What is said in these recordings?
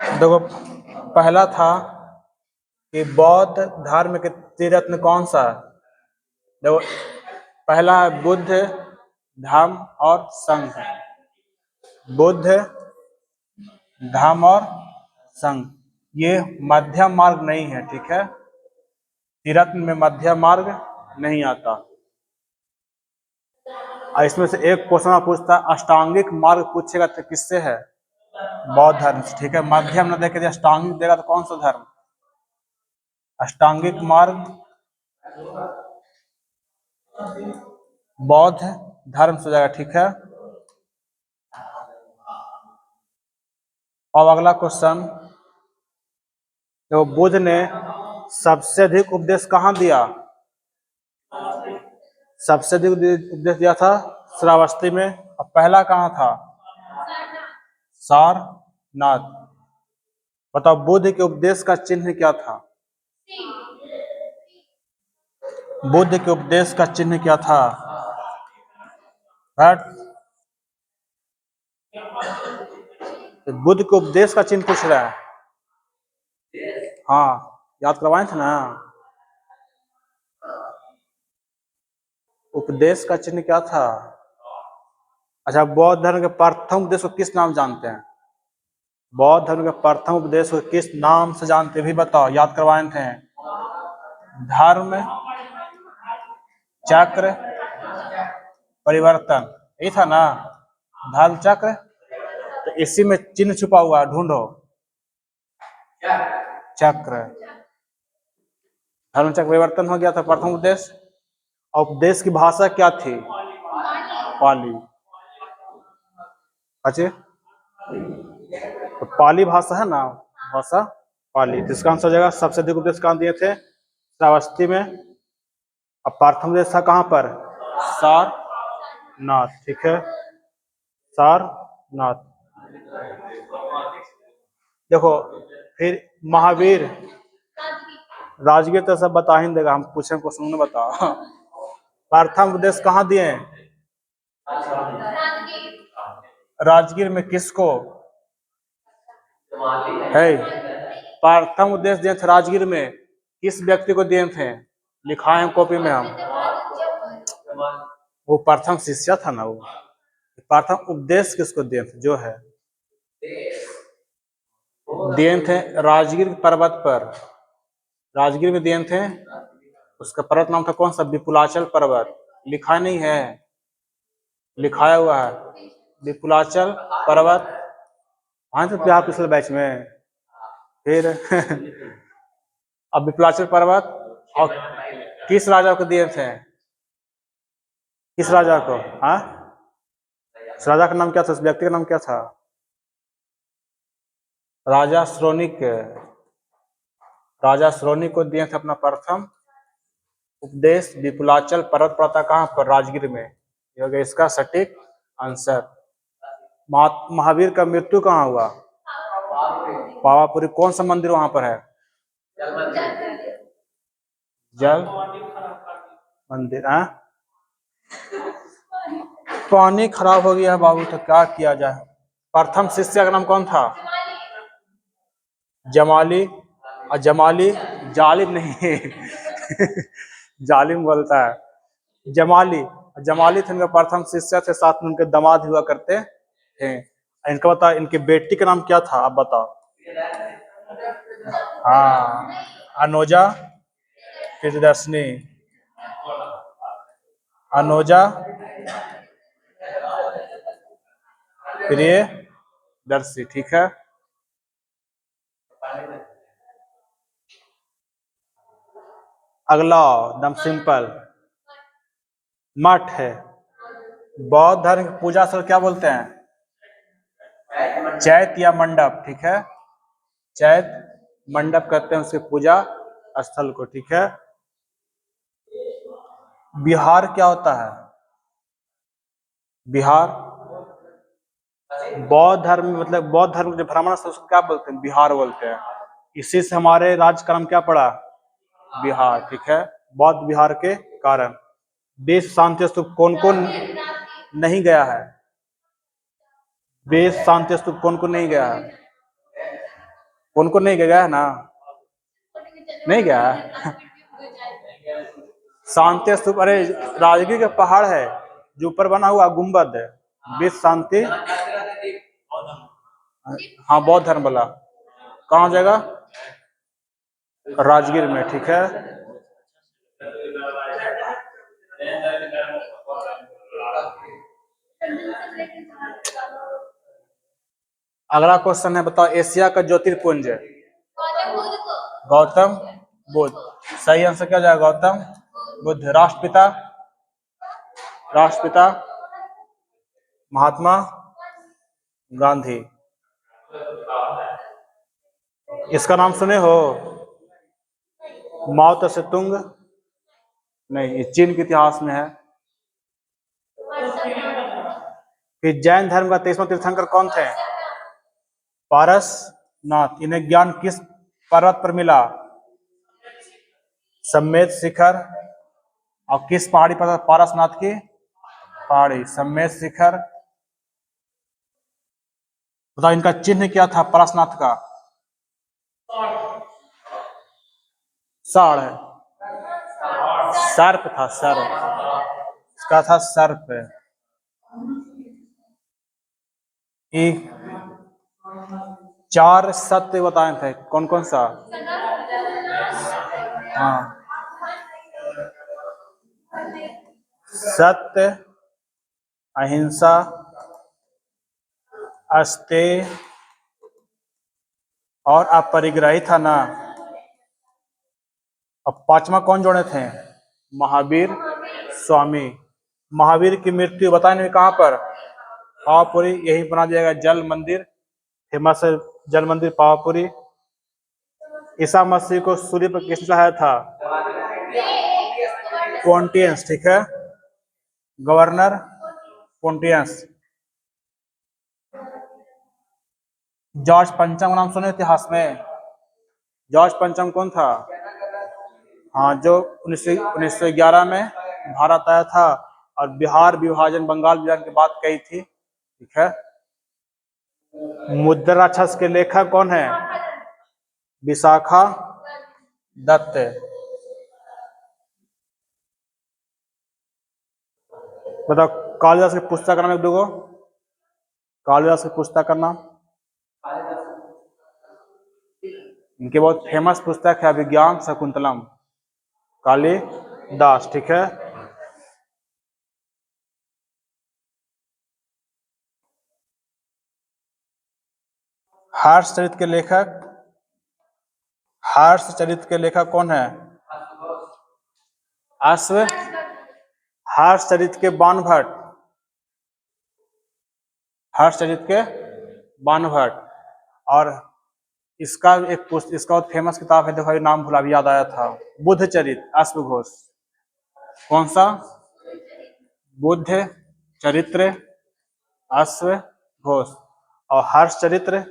देखो, पहला था कि बौद्ध धर्म के त्रिरत्न कौन सा है। देखो, पहला है बुद्ध, धम्म और संघ। बुद्ध, धम्म और संघ, ये मध्यम मार्ग नहीं है, ठीक है। त्रिरत्न में मध्यम मार्ग नहीं आता। और इसमें से एक क्वेश्चन पूछता है, अष्टांगिक मार्ग पूछेगा तो किससे है? बौद्ध धर्म से, ठीक है। मध्यम न देके यदि अष्टांगिक देगा तो कौन सा धर्म? अष्टांगिक मार्ग बौद्ध धर्म से जाएगा, ठीक है। अब अगला क्वेश्चन, तो बुद्ध ने सबसे अधिक उपदेश कहाँ दिया? सबसे अधिक उपदेश दिया था श्रावस्ती में। अब पहला कहाँ था? सारनाथ। बताओ, बुद्ध के उपदेश का चिन्ह क्या था? बुद्ध के उपदेश का चिन्ह क्या था? तो बुद्ध के उपदेश का चिन्ह पूछ रहा है। हाँ, याद करवाए थे ना। उपदेश का चिन्ह क्या था? अच्छा, बौद्ध धर्म के प्रथम उपदेश को किस नाम जानते हैं? बौद्ध धर्म के प्रथम उपदेश को किस नाम से जानते हैं भी बताओ, याद करवाए थे। धर्म चक्र परिवर्तन, यही था ना, धर्म चक्र। तो इसी में चिन्ह छुपा हुआ है, ढूंढो। चक्र, धर्म चक्र परिवर्तन हो गया था प्रथम उपदेश। उपदेश की भाषा क्या थी? पाली। अच्छे, तो पाली भाषा है ना, भाषा पाली। तो इसका आंसर हो जाएगा, सबसे अधिक उपदेश कहाँ दिए थे? श्रावस्ती में। अब प्रथम उपदेश था कहाँ पर? सारनाथ, ठीक है, सारनाथ। देखो, फिर महावीर, राजगीर तो सब बता ही देगा, हम पूछे क्वेश्चन में बताओ। प्रथम उपदेश कहाँ दिए हैं? राजगीर में किसको है? प्रथम उपदेश दिए थे राजगीर में, किस व्यक्ति को दिए थे? लिखा है कॉपी में हम। वो प्रथम शिष्य था ना वो। प्रथम उपदेश किसको दिए थे? जो है दिए थे राजगीर पर्वत पर, राजगीर में दिए थे। उसका पर्वत नाम था कौन सा? विपुलाचल पर्वत। लिखा नहीं है, लिखाया हुआ है विपुलाचल पर्वत। हाँ, तो क्या पिछले बैच में फिर अब विपुलाचल पर्वत और किस राजा को दिए थे? किस राजा को? हाँ, उस राजा का नाम क्या था? उस व्यक्ति का नाम क्या था? राजा श्रोणिक। राजा श्रोणिक को दिए थे अपना प्रथम उपदेश। विपुलाचल पर्वत पड़ता कहाँ पर? राजगीर में। ये हो गया इसका सटीक आंसर। महावीर का मृत्यु कहाँ हुआ? पावापुरी। कौन सा मंदिर वहां पर है? जल मंदिर। हाँ, पानी खराब हो गया बाबू, तो क्या किया जाए। प्रथम शिष्य का नाम कौन था? जमाली। और जमाली जालिम नहीं जालिम बोलता है, जमाली। जमाली थे उनके प्रथम शिष्य थे, साथ में उनके दामाद हुआ करते थे। इनका बता, इनकी बेटी का नाम क्या था, आप बताओ। हाँ, अनुजा प्रियदर्शनी। अनुजा प्रियदर्शी, ठीक है। अगला एकदम सिंपल, मठ है। बौद्ध धर्म की पूजा स्थल क्या बोलते हैं? चैत या मंडप, ठीक है। चैत मंडप कहते हैं उसके पूजा स्थल को, ठीक है। बिहार क्या होता है? बिहार बौद्ध धर्म, मतलब बौद्ध धर्म जो भ्रमण स्थल उसको क्या बोलते हैं? बिहार बोलते हैं। इसी से हमारे राज्य का नाम क्या पड़ा? बिहार, ठीक है। बौद्ध बिहार के कारण। विश्व शांति स्तूप कौन कौन नहीं गया है? विश्व शांति स्तूप कौन कौन नहीं गया है? उनको नहीं गया है ना, नहीं गया है? शांति स्तूप, अरे राजगीर के पहाड़ है जो ऊपर बना हुआ गुम्बद है, विश्व शांति। हाँ बौद्ध धर्म वाला, कहाँ जाएगा? राजगीर में, ठीक है। अगला क्वेश्चन है, बताओ एशिया का ज्योतिर्पुंज है। गौतम बुद्ध, सही आंसर क्या जाएगा? गौतम बुद्ध। राष्ट्रपिता, राष्ट्रपिता महात्मा गांधी। इसका नाम सुने हो? माओ त्से तुंग, नहीं, ये चीन के इतिहास में है। फिर जैन धर्म का 23वां तीर्थंकर कौन थे? पारसनाथ। इन्हें ज्ञान किस पर्वत पर मिला? सम्मेद शिखर। और किस पहाड़ी पर? पारसनाथ की पहाड़ी, सम्मेद शिखर। बताओ इनका चिन्ह क्या था पारसनाथ का? साड़ है, सर्प था, सर्प, इसका था सर्प। एक 4 सत्य बताए थे, कौन कौन सा? हाँ, सत्य, अहिंसा, अस्तेय और अपरिग्रही था ना। अब 5वां कौन जोड़े थे? महावीर स्वामी। महावीर की मृत्यु बताए कहाँ पर? पावापुरी, यही बना दिया गया जल मंदिर, फेमस है जल मंदिर पावापुरी। ईसा मसीह को सूर्य पर किसने चढ़ाया था? पोंटियस, ठीक है, गवर्नर पोंटियस। जॉर्ज पंचम नाम सुने इतिहास में? जॉर्ज पंचम कौन था? हाँ, जो 1911 में भारत आया था और बिहार विभाजन, बंगाल विभाजन की बात कही थी, ठीक है। मुद्रा राक्षस के लेखक कौन है? विशाखा दत्त। बताओ कालिदास की पुस्तक का नाम, एक दो, कालिदास की पुस्तक का नाम। इनके बहुत फेमस पुस्तक है अभिज्ञान शकुंतलम, कालिदास, ठीक है। हर्षचरित के लेखक, हर्षचरित के लेखक कौन है? अश्व। हर्षचरित के बाणभट्ट, हर्षचरित के बाणभट्ट। और इसका एक पुस्तक, इसका बहुत फेमस किताब है, देखो नाम भुला, भी याद आया था, बुद्ध चरित अश्वघोष। कौन सा? बुद्ध चरित्र अश्वघोष और हर्षचरित्र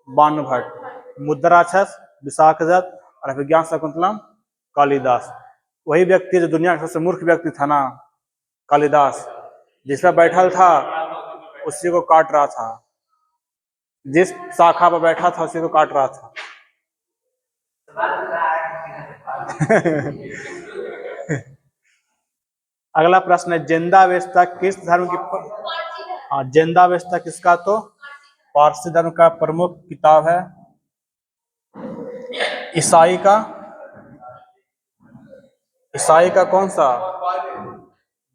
बाणभट्ट। मुद्रा राक्षस विशाखदत्त और अभिज्ञान शकुंतलम कालिदास। वही व्यक्ति जो दुनिया का सबसे मूर्ख व्यक्ति था ना, कालिदास, जिस पर बैठल था उसी को काट रहा था, जिस शाखा पर बैठा था उसी को काट रहा था। अगला प्रश्न है, जिंदावेस्ता किस धर्म की? हाँ, जिंदावेस्ता किसका? तो पारसी धर्म का प्रमुख किताब है। ईसाई का, ईसाई का कौन सा?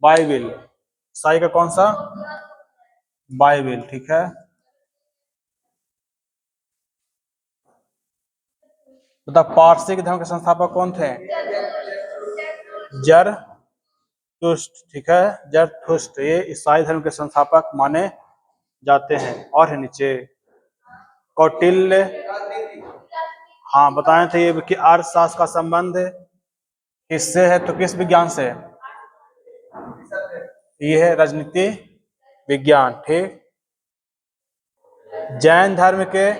बाइबिल। ईसाई का कौन सा? बाइबिल, ठीक है। मतलब पारसी के धर्म के संस्थापक कौन थे? जरथुस्त्र, ठीक है, जरथुस्त्र, ये ईसाई धर्म के संस्थापक माने जाते हैं। और है नीचे कौटिल्य, हाँ बताए थे ये कि अर्थशास्त्र का संबंध किससे है? तो किस विज्ञान से? ये है राजनीति विज्ञान, ठीक। जैन धर्म के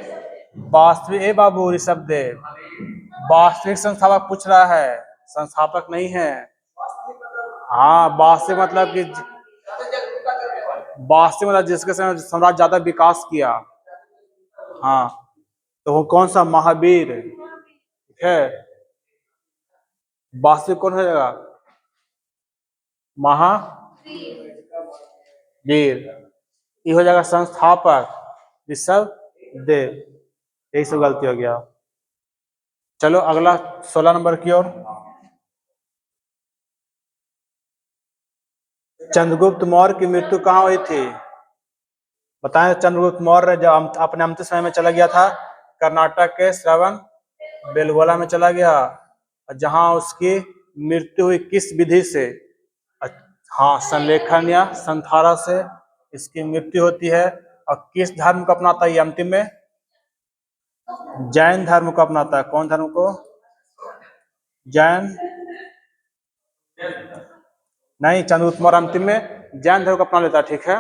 वास्तविक, ए बाबू ऋषभदेव, वास्तविक संस्थापक पूछ रहा है, संस्थापक नहीं है। हाँ, वास्तविक मतलब कि, वास्तविक मतलब जिसके साम्राज्य ज्यादा विकास किया। हाँ, तो वो कौन सा? महावीर। ठीक है, वास्तविक कौन हो जाएगा? महावीर। ये हो जाएगा संस्थापक ऋषभ देव। यही सब गलती हो गया। चलो अगला 16 नंबर की ओर। चंद्रगुप्त मौर्य की मृत्यु कहाँ हुई थी? बताएं। चंद्रगुप्त मौर्य जब अपने अंतिम समय में चला गया था, कर्नाटक के श्रवण बेलगोला में चला गया, जहां उसकी मृत्यु हुई किस विधि से? हाँ, संलेखन या संथारा से इसकी मृत्यु होती है। और किस धर्म को अपनाता है ये अंतिम में? जैन धर्म को अपनाता है। कौन धर्म को? जैन नहीं, चंद्रगुप्त मौर्य अंतिम में जैन धर्म को अपना लेता है। ठीक है,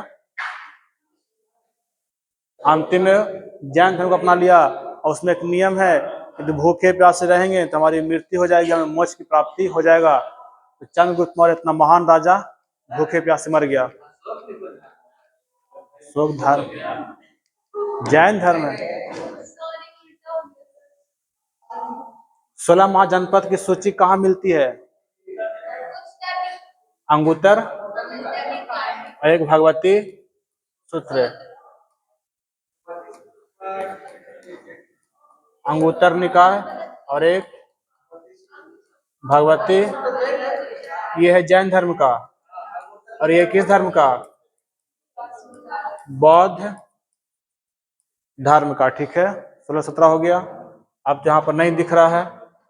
अंतिम में जैन धर्म को अपना लिया। और उसमें एक नियम है कि भूखे प्यासे रहेंगे तो हमारी मृत्यु हो जाएगी, हमें मोक्ष की प्राप्ति हो जाएगा। तो चंद्रगुप्त मौर्य इतना महान राजा भूखे प्यासे मर गया। शोक धर्म जैन धर्म है। 16 महाजनपद की सूची कहाँ मिलती है? अंगुत्तर और एक भगवती सूत्र। अंगुत्तर निकाय और एक भगवती, ये है जैन धर्म का। और ये किस धर्म का? बौद्ध धर्म का। ठीक है, 16-17 हो गया। अब तो यहाँ पर नहीं दिख रहा है,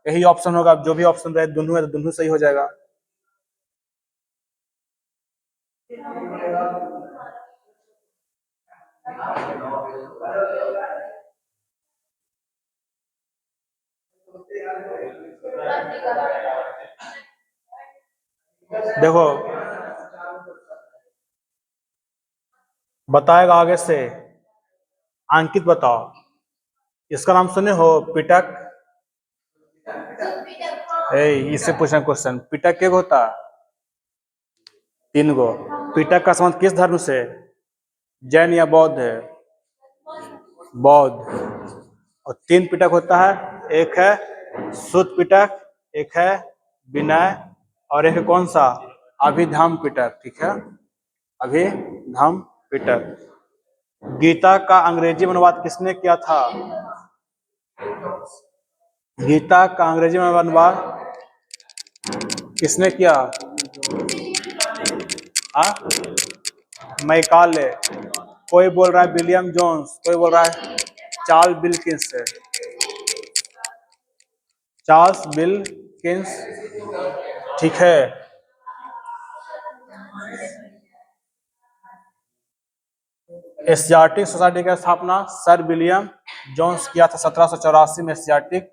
यही ऑप्शन होगा। जो भी ऑप्शन रहे दोनों है तो दोनों सही हो जाएगा। देखो बताएगा आगे से। अंकित बताओ, इसका नाम सुने हो? पिटक। इससे पूछना क्वेश्चन, पिटक क्या होता? 3 गो। पिटक का संबंध किस धर्म से? जैन या बौद्ध है? बौद्ध। और 3 पिटक होता है, एक है सुत पिटक, एक है विनय, और एक है कौन सा? अभिधम पिटक। ठीक है, अभिधम पिटक। गीता का अंग्रेजी में अनुवाद किसने किया था? गीता का अंग्रेजी में अनुवाद किसने किया? मैकाले। कोई बोल रहा है विलियम जोन्स, कोई बोल रहा है चार्ल्स विल्किंस से। Charles Wilkins. ठीक है, एशियाटिक सोसाइटी की स्थापना सर विलियम जोन्स किया था 1784 में, एशियाटिक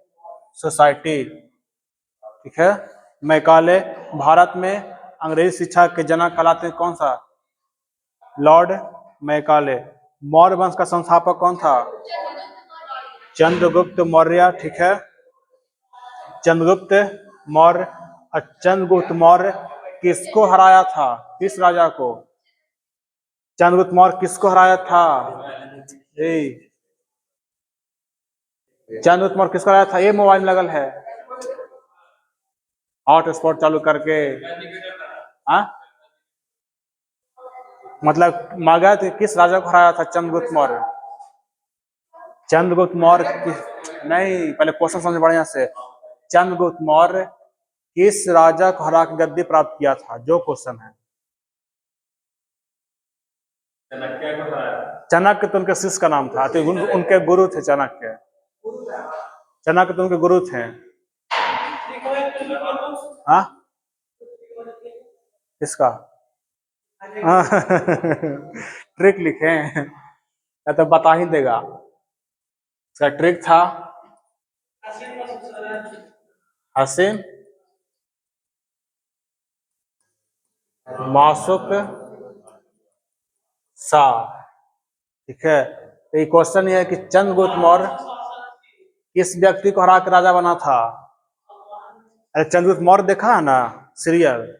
सोसाइटी। ठीक है, मैकाले। भारत में अंग्रेजी शिक्षा के जनक कहलाते हैं कौन सा? Lord Macaulay. मौर्य वंश का संस्थापक कौन था? चंद्रगुप्त मौर्य। ठीक है, चंद्रगुप्त मौर्य। चंद्रगुप्त मौर्य किसको हराया था? किस राजा को? चंद्रगुप्त मौर्य किसको हराया था? चंद्रगुप्त मौर्य किसको हराया था? ये मोबाइल लगल है, हॉटस्पॉट चालू करके। मतलब मगध किस राजा को हराया था चंद्रगुप्त मौर्य? चंद्रगुप्त मौर्य नहीं, पहले क्वेश्चन समझ बढ़िया से। चंद्रगुप्त मौर्य किस राजा को हरा के गद्दी प्राप्त किया था, जो क्वेश्चन है। चाणक्य तो उनके शिष्य का नाम था, तो उनके गुरु थे चाणक्य। चाणक्य तो उनके गुरु थे। हाँ, किसका? ट्रिक लिखे या तो बता ही देगा। इसका ट्रिक था हसीन मासुक सा। ठीक है, तो ये क्वेश्चन ये है कि चंद्रगुप्त मौर्य किस व्यक्ति को हरा के राजा बना था? अरे चंद्रगुप्त मौर्य देखा है ना सीरियल,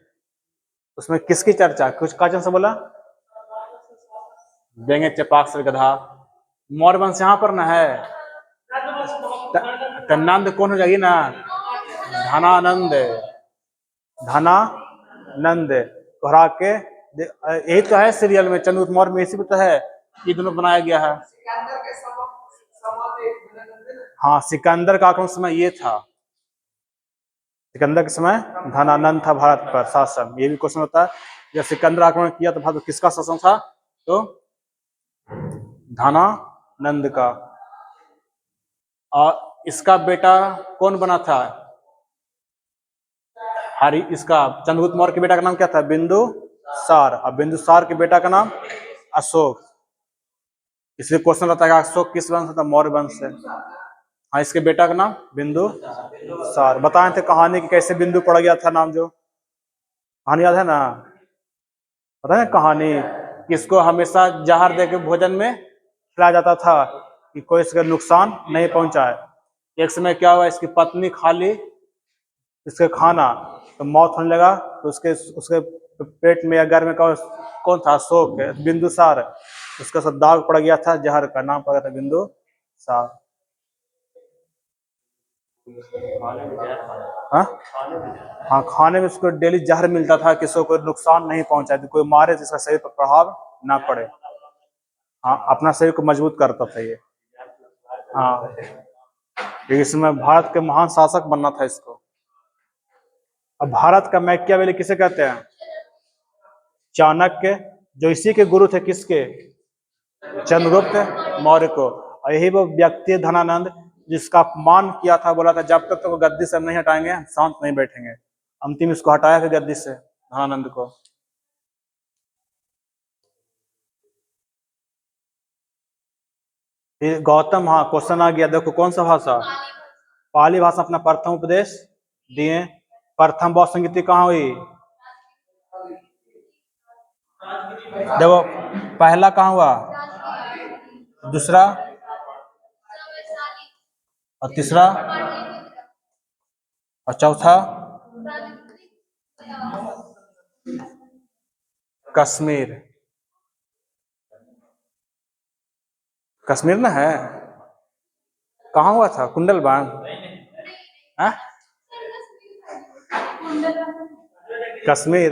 उसमें किसकी चर्चा, कुछ काचन से बोला? देंगे चपाक से गधा। मौर्य वंश यहाँ पर ना है, तो नंद कौन हो जाएगी ना, धनानंद, धनानंद दोहरा के यही तो है सीरियल में, चंद्रगुप्त मौर्य में इसी में तो है, ये दोनों बनाया गया है। हाँ, सिकंदर का आक्रमण समय ये था, सिकंदर के समय धनानंद था भारत पर शासन। ये भी क्वेश्चन होता है, जब सिकंदर आक्रमण किया तो भारत किसका शासन था, तो धनानंद का। और इसका बेटा कौन बना था, हरि, इसका चंद्रगुप्त मौर्य के बेटा का नाम क्या था, बिंदुसार। और बिंदुसार के बेटा का नाम अशोक। इसलिए क्वेश्चन रहता है अशोक किस वंश था, मौर्य वंश से। हाँ, इसके बेटा का नाम बिंदुसार। बताए थे कहानी की कैसे बिंदु पड़ गया था नाम, जो कहानी याद है ना, पता है कहानी, किसको हमेशा जहर दे के भोजन में खिलाया जाता था कि कोई इसका नुकसान नहीं पहुंचाए। एक समय क्या हुआ, इसकी पत्नी खा ली इसके खाना, तो मौत होने लगा, तो उसके उसके पेट में या घर में कौन था, अशोक, बिंदुसार, उसका सब दाग पड़ गया था, जहर का नाम पड़ गया था बिंदुसार। हाँ हाँ, खाने में उसको डेली जहर मिलता था, किसी को नुकसान नहीं पहुंचाए, तो कोई मारे तो इसका शरीर पर प्रभाव ना पड़े। हाँ, अपना शरीर को मजबूत करता था ये। हाँ, इसमें भारत के महान शासक बनना था इसको। अब भारत का मैकियावेली किसे कहते हैं, चाणक्य, जो इसी के गुरु थे, किसके, चंद्रगुप्त मौर्य को। और यही वो व्यक्ति धनानंद जिसका अपमान किया था, बोला था जब तक तो गद्दी से हम नहीं हटाएंगे शांत नहीं बैठेंगे। अंतिम इसको हटाया फिर गद्दी से, धनानंद को। फिर गौतम, हाँ क्वेश्चन आ गया, देखो कौन सा भाषा, पाली भाषा अपना प्रथम उपदेश दिए। प्रथम बौद्ध संगीति कहाँ हुई, देखो पहला कहाँ हुआ, दूसरा और तीसरा और चौथा कश्मीर, कश्मीर ना है, कहाँ हुआ था, कुंडलबान, कश्मीर,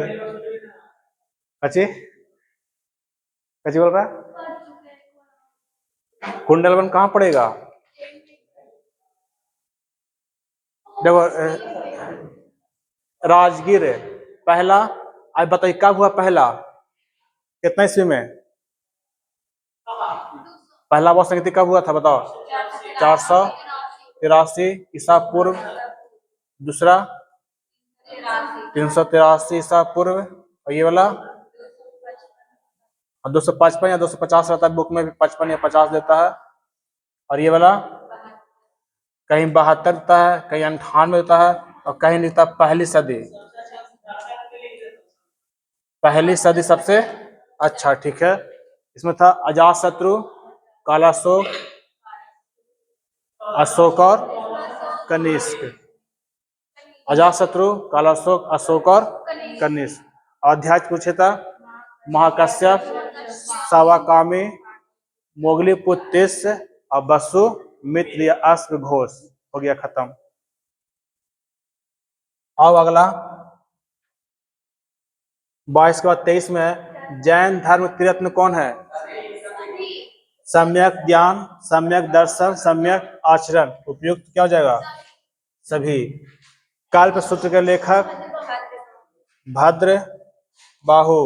कची कची बोल रहा है, कुंडलबन कहाँ पड़ेगा, देखो राजगीर पहला। आज बताइए कब हुआ पहला, कितना ईस्वी में, पहला बौद्ध संगीति कब हुआ था बताओ, 483 ईसा पूर्व। दूसरा 383 ईसा पूर्व। और ये वाला 255 या 250 रहता है, बुक में भी 55 या 50 देता है। और ये वाला कहीं 72 देता है, कहीं 98 देता है, और कहीं लिखता है पहली सदी। पहली सदी सबसे अच्छा, ठीक है। इसमें था अजातशत्रु, कालाशोक, अशोक और कनिष्क। अजातशत्रु, कालाशोक, अशोक और कनिष्क। अध्याय पूछे था महाकश्यप, सावाकामी, मोगलीपुत्र और बसु मित्र या अश्व घोष। हो गया खत्म। अब अगला 22 के बाद 23 में जैन धर्म त्रिरत्न कौन है, सम्यक ज्ञान, सम्यक दर्शन, सम्यक आचरण। उपयुक्त क्या हो जाएगा, सभी। कल्प सूत्र के लेखक भद्र बाहु,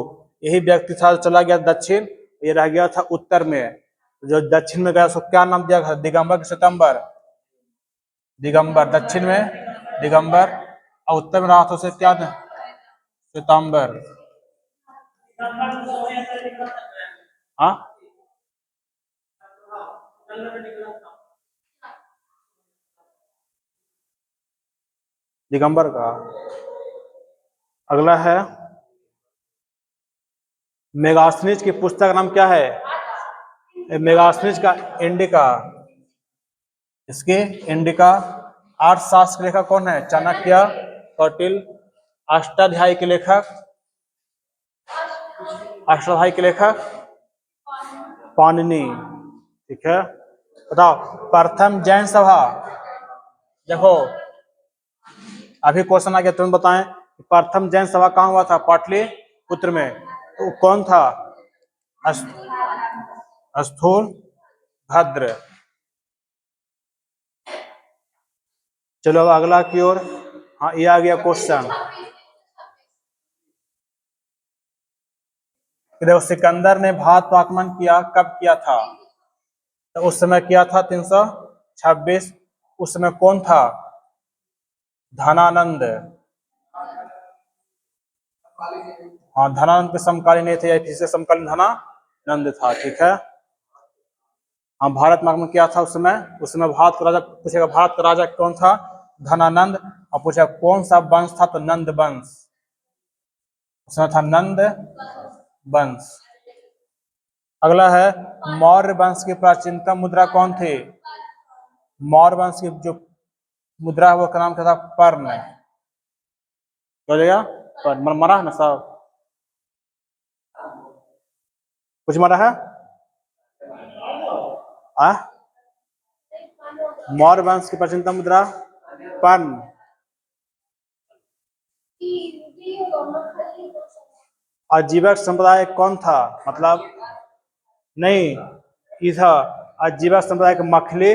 यही व्यक्ति था जो चला गया दक्षिण, ये रह गया था उत्तर में। जो दक्षिण में गया उसको क्या नाम दिया गया, दिगंबर के सितंबर, दिगंबर दक्षिण में दिगंबर, और उत्तर में रहा था उसे क्या सितंबर। हाँ, दिगंबर का। अगला है मेगास्थनीज की पुस्तक का नाम क्या है, मेगास्थनीज का इंडिका। इसके इंडिका। अर्थशास्त्र के लेखक कौन है, चाणक्य, कौटिल्य। अष्टाध्यायी के लेखक, अष्टाध्यायी के लेखक पाणिनि, ठीक है। बताओ प्रथम जैन सभा, देखो अभी क्वेश्चन आ गया, तुम बताएं प्रथम जैन सभा कहाँ हुआ था? पाटलिपुत्र में। तो कौन था? स्थूल भद्र। चलो अब अगला की ओर। हाँ ये आ गया क्वेश्चन। देखो सिकंदर ने भारत पर आक्रमण किया, कब किया था? तो उस समय किया था 326। उस समय कौन था? धनानंद। हाँ धनानंद के समकालीन नहीं थे, या किसके समकालीन? धनानंद था, ठीक है। हाँ भारत में आक्रमण किया था उस समय। उस समय भारत का राजा पूछेगा, भारत का राजा कौन था? धनानंद। और पूछेगा कौन सा वंश था? तो नंद वंश। उसमें था नंद वंश। अगला है मौर्य वंश की प्राचीनतम मुद्रा कौन थी? मौर्य वंश की जो मुद्रा है वो का नाम क्या था? पर्ण। पर्ण मरा है ना सब? कुछ मरा है? मौर्य वंश की प्राचीनतम मुद्रा पर्ण। आजीवक संप्रदाय कौन था? मतलब नहीं, इधर आजीवक संप्रदाय के मखली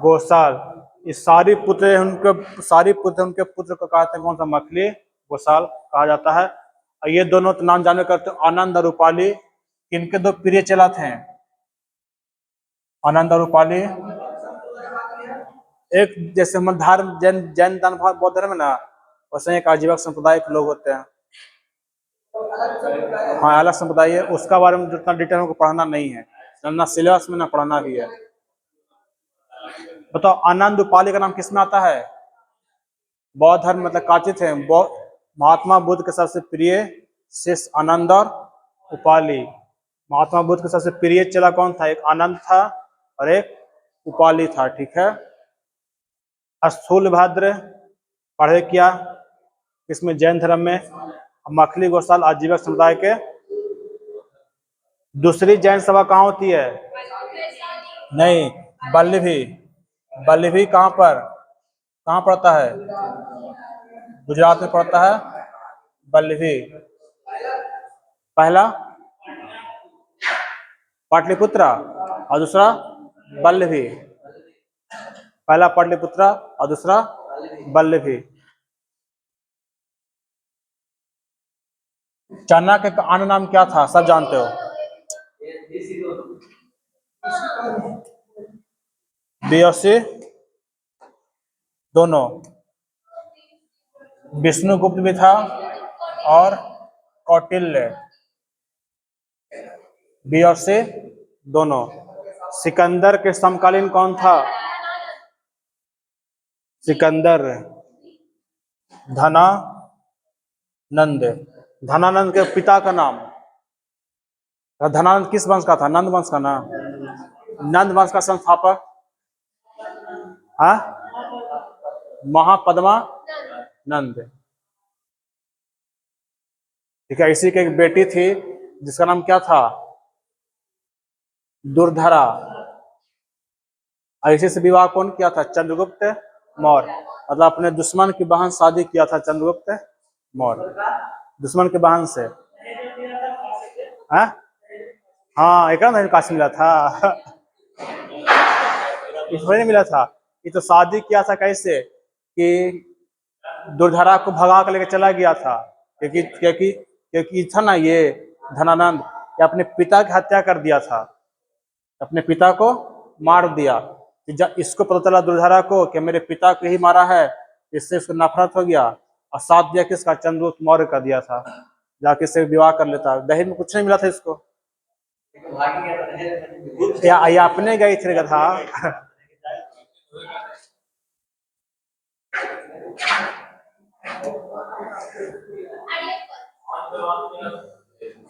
गोसाल। ये सारी पुत्र उनके पुत्र को कहते हैं कौन सा? मखली गोसाल कहा जाता है। और ये दोनों तो नाम जाने करते, आनंद और रूपाली। इनके दो प्रिय चेला थे, आनंद और रूपाली। एक जैसे हम धर्म जैन जैन धर्म बौद्ध धर्म है ना, वैसे एक आजीवक संप्रदाय के लोग होते हैं। हाँ अलग संप्रदाय है, उसका बारे में जितना डिटेल हमको पढ़ना नहीं है, ना सिलेबस में ना पढ़ना भी है। बताओ आनंद उपाली का नाम किस में आता है? बौद्ध धर्म मतलब काचित है। महात्मा बुद्ध के सबसे प्रिय शिष्य आनंद और उपाली। महात्मा बुद्ध के सबसे प्रिय चेला कौन था? एक आनंद था और एक उपाली था, ठीक है। स्थूल भद्र पढ़े क्या? इसमें जैन धर्म में। मखली गोसाल आजीवक समुदाय के। दूसरी जैन सभा कहाँ होती है? नहीं, बल्लभी। बल्लभी कहाँ पर, कहाँ पड़ता है? गुजरात में पड़ता है बल्लभी। पहला पाटलिपुत्रा और दूसरा बल्लभी। पहला पाटलिपुत्रा और दूसरा बल्लभी। चाणक्य का अन्य नाम क्या था? सब जानते हो। बी और सी दोनों। विष्णुगुप्त भी था और कौटिल्य। बी और सी दोनों। सिकंदर के समकालीन कौन था? सिकंदर धनानंद। धनानंद के पिता का नाम? धनानंद किस वंश का था? नंद वंश का नाम। नंद वंश का संस्थापक? हाँ महापद्मा नंद, ठीक है। इसी की एक बेटी थी जिसका नाम क्या था? दुर्धरा। और इसी से विवाह कौन किया था? चंद्रगुप्त मौर्य। मतलब अपने दुश्मन की बहन शादी किया था चंद्रगुप्त मौर्य, दुश्मन के बहन से। हाँ हाँ एक काशी मिला था। इसमें नहीं मिला था। ये तो शादी किया था कैसे कि दुर्धरा को भगा कर लेके चला गया था, क्योंकि क्योंकि क्योंकि था ना ये धनानंद, ये अपने पिता की हत्या कर दिया था, अपने पिता को मार दिया। जब इसको पता चला दुर्धरा को कि मेरे पिता को ही मारा है, इससे उसको नफरत हो गया और साथ दिया किसका? चंद्रगुप्त मौर्य का दिया था, जाके इससे विवाह कर लेता। दहेज में कुछ नहीं मिला था इसको, या अपने गए थे था।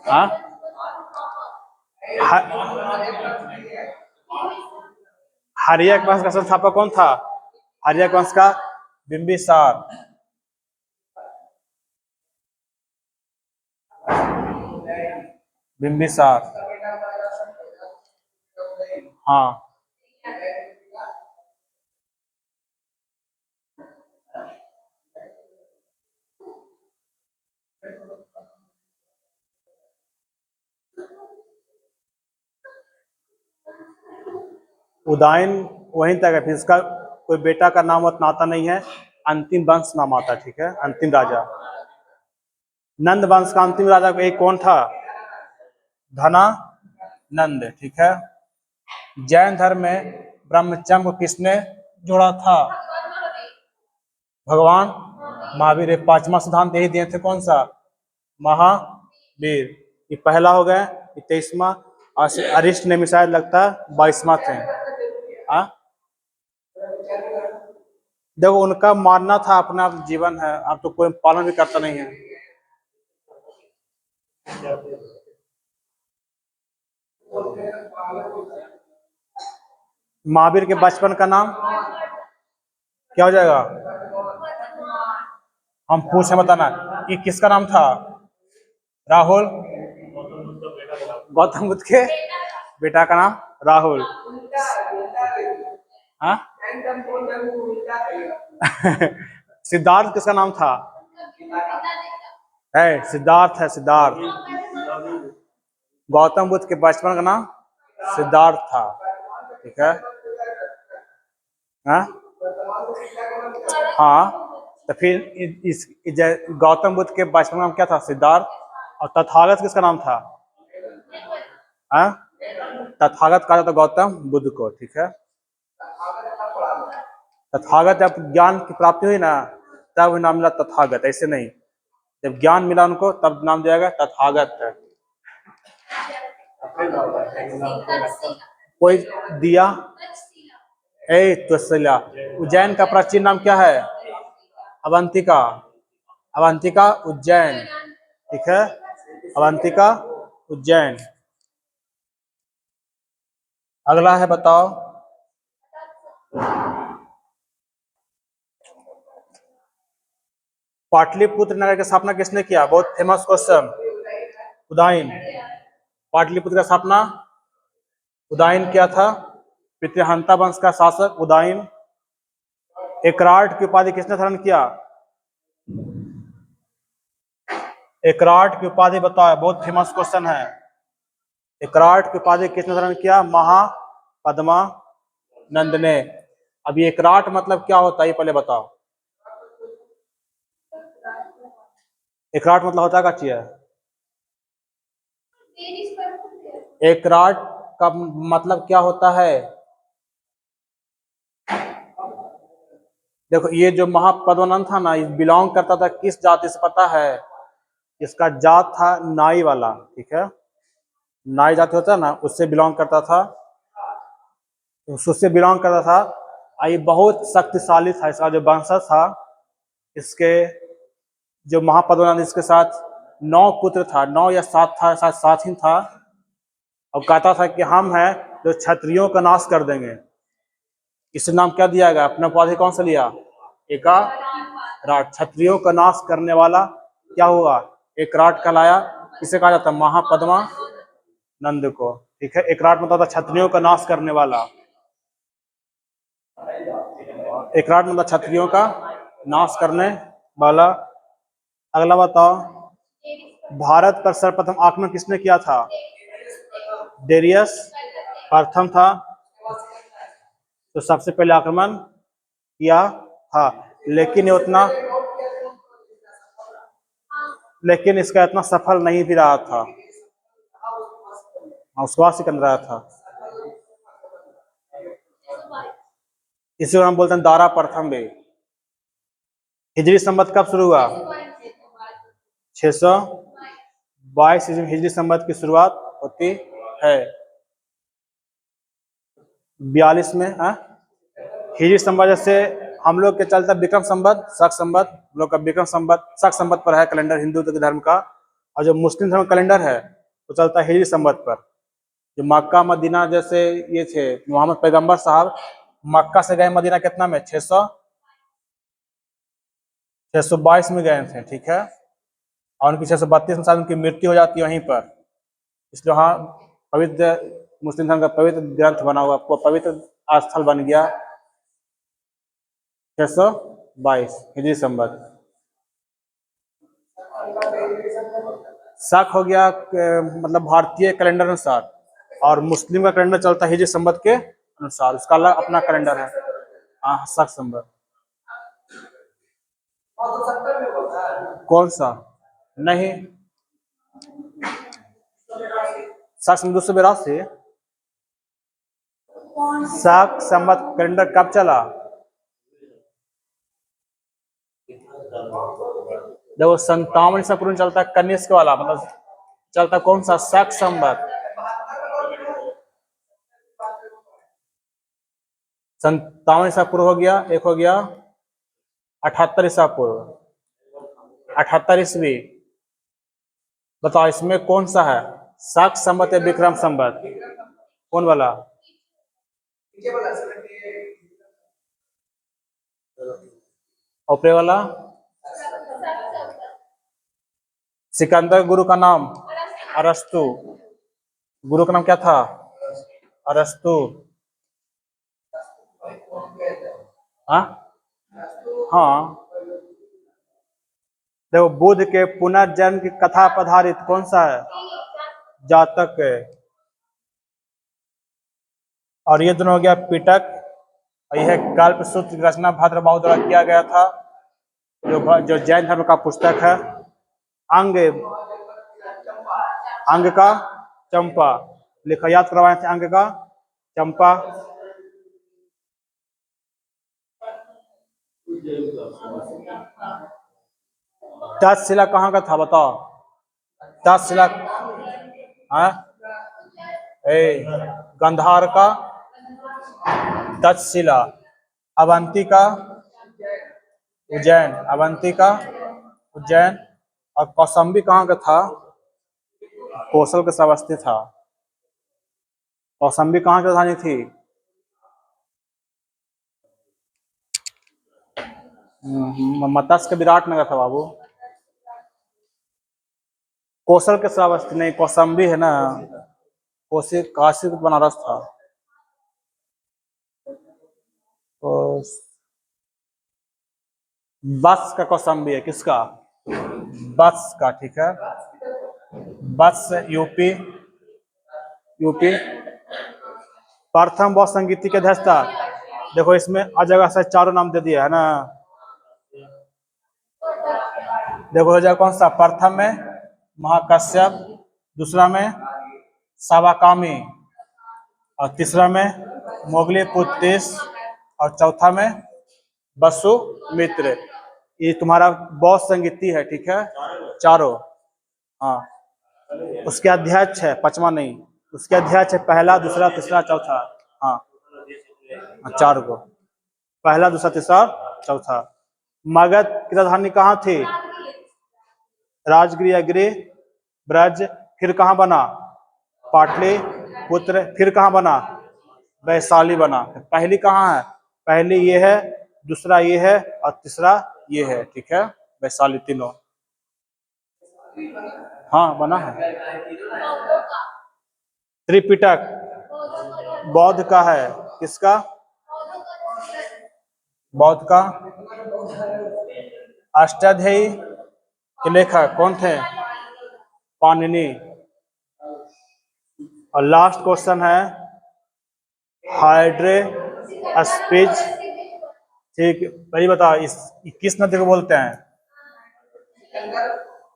हाँ हर्यक वंश का संस्थापक कौन था? हर्यक वंश का बिंबिसार। बिंबिसार, हाँ उदयन वहीं तक है, फिर इसका कोई बेटा का नाम उतना आता नहीं है, अंतिम वंश नाम आता है, ठीक है, अंतिम राजा। नंद वंश का अंतिम राजा एक कौन था? धना नंद, ठीक है। जैन धर्म में ब्रह्मचर्य को किसने जोड़ा था? भगवान महावीर। पांचवा सिद्धांत यही दिए थे, कौन सा? महावीर। ये पहला हो गया, ये 23वां, और अरिष्ट ने शायद लगता है 22वां थे। हाँ, देखो उनका मानना था अपना जीवन है, अब तो कोई पालन भी करता नहीं है। महावीर के बचपन का नाम क्या हो जाएगा? हम पूछे बताना कि किसका नाम था? राहुल। गौतम बुद्ध के बेटा का नाम राहुल। हाँ सिद्धार्थ किसका नाम था? है सिद्धार्थ, है सिद्धार्थ। गौतम बुद्ध के बचपन का नाम सिद्धार्थ था, ठीक है। हाँ हाँ, तो फिर इस गौतम बुद्ध के बचपन का नाम क्या था? सिद्धार्थ। और तथागत किसका नाम था? हाँ, तथागत कहा जाता गौतम बुद्ध को, ठीक है। तथागत जब ज्ञान की प्राप्ति हुई ना, तब नाम मिला तथागत, ऐसे नहीं। जब ज्ञान मिला उनको तब नाम दिया गया तथागत है। कोई दिया तक्षशिला। उज्जैन का प्राचीन नाम क्या है? अवंतिका। अवंतिका उज्जैन, ठीक है, अवंतिका उज्जैन। अगला है, बताओ। पाटलिपुत्र नगर की स्थापना किसने किया? बहुत फेमस क्वेश्चन। उदयन। पाटलिपुत्र का स्थापना उदयन किया था। पितृहंता वंश का शासक उदयन। एकराट की उपाधि किसने धारण किया? एकराट की उपाधि बताओ, बहुत फेमस क्वेश्चन है। एकराट की उपाधि किसने धारण किया? महापद्मा नंद ने। अब ये एकराट मतलब क्या होता है ये पहले बताओ। एकराट मतलब होता क्या चीज है? एकराट का मतलब क्या होता है? देखो ये जो महापद्मानंद था ना, ये बिलोंग करता था किस जाति से पता है? इसका जात था नाई वाला, ठीक है। नाई जाति होता है ना, उससे बिलोंग करता था, उससे बिलोंग करता था। ये बहुत शक्तिशाली था, इसका जो वंशज था, इसके जो महापद्मानंद, इसके साथ 9 पुत्र था, 9 या 7 था, शायद 7 ही था। और कहता था कि हम हैं जो क्षत्रियों का नाश कर देंगे। इसे नाम क्या दिया गया? अपना उपाधि कौन सा लिया? एकराट। क्षत्रियों का नाश करने वाला क्या हुआ? एकराट कहलाया। इसे कहा जाता है महापद्मा नंद को, ठीक है। एकराट मतलब क्षत्रियों का नाश करने वाला। एकराट मतलब क्षत्रियों का नाश करने वाला। अगला बताओ। भारत पर सर्वप्रथम आक्रमण किसने किया था? डेरियस प्रथम था, तो सबसे पहले आक्रमण किया था। लेकिन ये उतना, लेकिन इसका इतना सफल नहीं भी रहा था। उसके बाद सिकंदर आया था। इसी को हम बोलते हैं दारा प्रथम भी। हिजरी संवत कब शुरू हुआ? 622 हिजरी संवत की शुरुआत होती है। 42 में हिजरी संवत, जैसे हम लोग के चलता विक्रम संवत, शक संवत, लोग का विक्रम संवत, शक संवत पर है कैलेंडर हिंदू धर्म का। और जो मुस्लिम धर्म कैलेंडर है वो चलता है हिजरी संवत पर। जो मक्का मदीना जैसे ये थे, मोहम्मद पैगंबर साहब मक्का से गए मदीना कितना में? 622 में गए थे, ठीक है। और उनकी 632 में साल उनकी मृत्यु हो जाती है वहीं पर। इसलिए वहाँ पवित्र मुस्लिम धर्म का पवित्र ग्रंथ बना हुआ, पवित्र स्थल बन गया 622 हिजरी संवत। शक हो गया मतलब भारतीय कैलेंडर अनुसार, और मुस्लिम का कैलेंडर चलता है हिजरी संवत के अनुसार, उसका अलग अपना कैलेंडर है। हाँ, शक संवत। कौन सा? नहीं, शक संवत 282। शक संवत कैलेंडर कब चला? देखो 57 ईसा पूर्व चलता है कनिष्क वाला, मतलब चलता कौन सा? शक संवत। 57 ईसा पूर्व हो गया, एक हो गया 78 ईसा पूर्व, 78 ईस्वी। बताओ इसमें कौन सा है, शक संवत या विक्रम संवत? कौन वाला? ऊपरे वाला? सिकंदर गुरु का नाम अरस्तु। गुरु का नाम क्या था? अरस्तु। हाँ हाँ, देखो बुद्ध के पुनर्जन्म की कथा पर आधारित कौन सा है? जातक है। और ये दोनों हो गया पिटक, और यह कल्प सूत्र की रचना भद्रबाहु द्वारा किया गया था, जो जैन धर्म का पुस्तक है। अंग, अंग का चंपा, लिखा याद करवाए थे, अंग का चंपा। तक्षशिला कहाँ का था बताओ? तक्षशिला, हाँ, गंधार का तक्षशिला, अवंतिका उज्जैन, अवंतिका उज्जैन। और कौशाम्बी कहाँ का था? कौशल के श्रावस्ती था। कौशाम्बी कहाँ की राजधानी थी? मत्स्य विराट नगर था बाबू। कौशल के श्रावस्ती नहीं, कौशाम्बी है ना, कोसी काशी बनारस था। तो बस का कौशाम्बी है, किसका? बस का, ठीक है। बस यूपी, यूपी। प्रथम बौद्ध संगीति के अध्यक्ष था, देखो इसमें अजगह से चारों नाम दे दिया है ना। देखो हो जाएगा कौन सा? प्रथम में महाकश्यप, दूसरा में सावाकामी, और तीसरा में मोगली पुत्तिस, और चौथा में वसुमित्र। ये तुम्हारा बौद्ध संगीति है, ठीक है, चारों। हाँ, उसके अध्यक्ष है, पांचवा नहीं, उसके अध्यक्ष है पहला, दूसरा, तीसरा, चौथा। हाँ, चार को, पहला, दूसरा, तीसरा, चौथा। मगध की राजधानी कहाँ थी? राजगृह, गृह, ब्रज। फिर कहाँ बना? पाटलिपुत्र। फिर कहाँ बना? वैशाली बना। पहली कहाँ है? पहली ये है, दूसरा ये है, और तीसरा ये है, ठीक है, वैशाली तीनों। हाँ बना है। त्रिपिटक बौद्ध का है, किसका? बौद्ध का। अष्टाध्यायी के लेखक कौन थे? पाणिनि। और लास्ट क्वेश्चन है हाइड्रे स्पीच, ठीक, वही बताओ, इस किस नदी को बोलते हैं?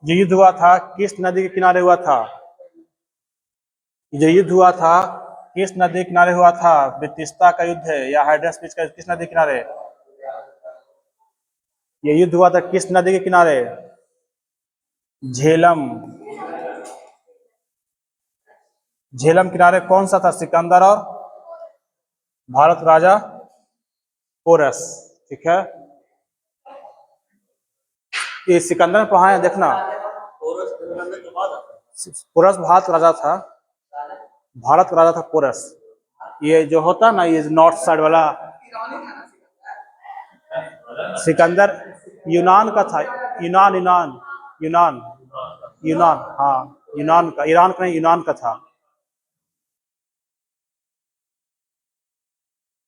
जो युद्ध हुआ था किस नदी के किनारे हुआ था? जो युद्ध हुआ था किस नदी के किनारे हुआ था? वितिस्ता का युद्ध है या हाइड्रा स्पीच का किस नदी के किनारे? ये युद्ध हुआ था किस नदी के किनारे? झेलम। झेलम किनारे कौन सा था? सिकंदर और भारत राजा पोरस, ठीक है। ये सिकंदर में पढ़ा है, देखना। पोरस भारत राजा था, भारत का राजा था पोरस। ये जो होता ना, ये नॉर्थ साइड वाला सिकंदर यूनान का था। यूनान, यूनान, यूनान, यूनान, हाँ, यूनान का, ईरान का नहीं, यूनान का था।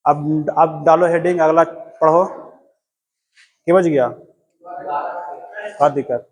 अब डालो हेडिंग, अगला पढ़ो। क्या बज गया? क्या दिक्कत?